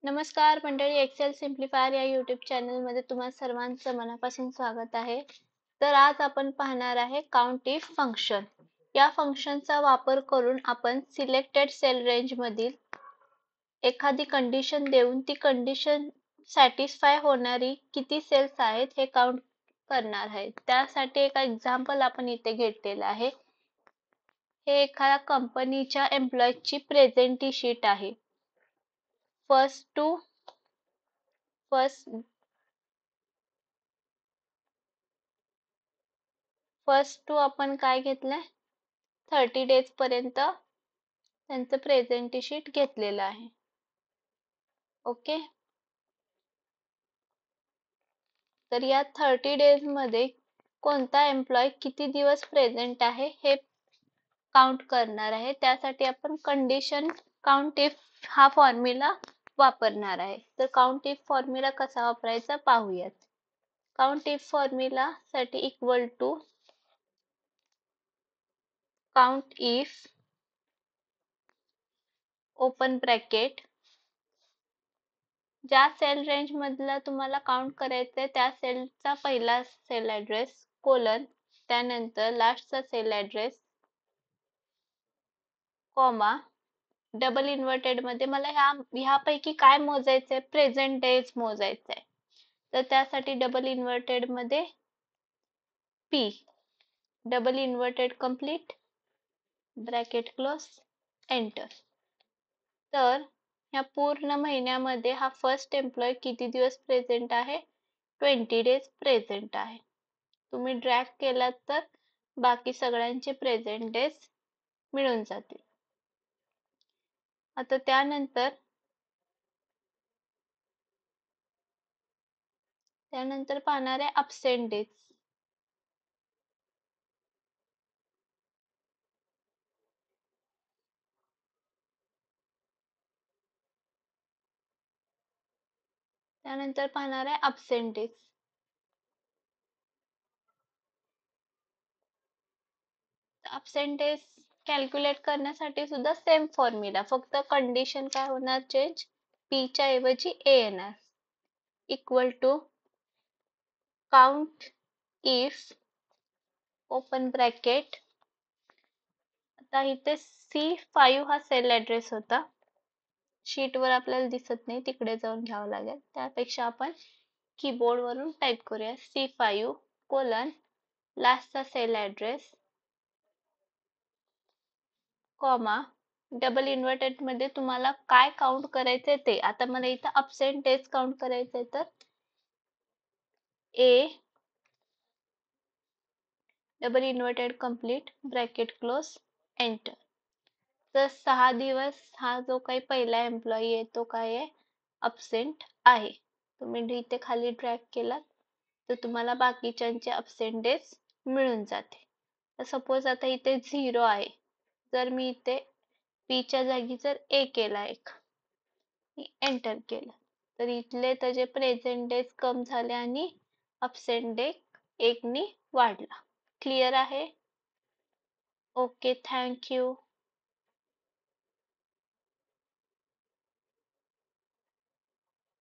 नमस्कार मंडळी, एक्सेल सिम्प्लिफायर या यूट्यूब चॅनलमध्ये तुम्हा सर्वांचं मनापासून स्वागत आहे. तर आज आपण पाहणार आहे काउंट इफ फंक्शन. या फंक्शनचा वापर करून आपण सिलेक्टेड सेल रेंज मधील एखादी कंडिशन देऊन ती कंडिशन सॅटिस्फाय होणारी किती सेल्स आहेत हे काउंट करणार आहे. त्यासाठी एक एक्झाम्पल आपण इथे घेतलेलं आहे. हे एखाद्या कंपनीच्या एम्प्लॉईजची प्रेझेंटी शीट आहे. फर्स्ट टू आपण काय घेतलंय, 30 डेज पर्यंत त्यांचं प्रेझेंटी शीट घेतलेलं आहे. ओके, तर या 30 डेज मध्ये कोणता एम्प्लॉय किती दिवस प्रेझेंट आहे हे काउंट करणार आहे. त्यासाठी आपण कंडिशन काउंट इफ हा फॉर्म्युला वापरणार आहे. तर काउंट इफ फॉर्म्युला कसा वापरायचा पाहूयात. काउंट इफ फॉर्म्युला साठी equal to count if open bracket, ज्या सेल रेंज मधला तुम्हाला काउंट करायचंय त्या सेलचा पहिला सेल ऍड्रेस कोलन, त्यानंतर लास्टचा cell address comma, double inverted मध्ये मला ह्यापैकी काय मोजायचंय, प्रेझेंट डेज मोजायचंय. तर त्यासाठी डबल इन्व्हर्टेड मध्ये P, double inverted complete, bracket close, enter. तर ह्या पूर्ण महिन्यामध्ये हा फर्स्ट एम्प्लॉय किती दिवस प्रेझेंट आहे, 20 डेज प्रेझेंट आहे. तुम्ही ड्रॅग केलात तर बाकी सगळ्यांचे प्रेझेंट डेज मिळून जातील. आता त्यानंतर पाहणार आहे अब्सेंट डेज. त्यानंतर पाहणार आहे absent days. Absent days calculate करण्यासाठी सुद्धा सेम फॉर्म्युला, फक्त कंडिशन काय होणार चेंज, पी च्या ऐवजी ए येणार. Equal to count if open bracket, आता इथे C5 हा सेल ऍड्रेस होता, शीट वर आपल्याला दिसत नाही, तिकडे जाऊन घ्यावं लागेल. त्यापेक्षा आपण कीबोर्ड वरून टाइप करूया C5 कोलन लास्टचा cell address comma, double inverted मध्ये तुम्हाला काय काउंट करायचंय ते. आता मला इथं अब्सेंट डेज काउंट करायचंय, तर A double inverted complete bracket close, enter. तर 6 दिवस हा जो काही पहिला एम्प्लॉई आहे तो काय आहे, अब्सेंट आहे. तुम्ही इथे खाली ड्रॅग केला तर तुम्हाला बाकीच्यांचे अब्सेंट डेज मिळून जाते. तर सपोज आता इथे 0 आहे, जर मी इथे पी च्या जागी जर ए केला, एक एंटर केलं, तर इथले त्याचे प्रेझेंट डेज कम झाले आणि अब्सेंट डे 1 नी वाढला. क्लिअर आहे? Okay, thank you.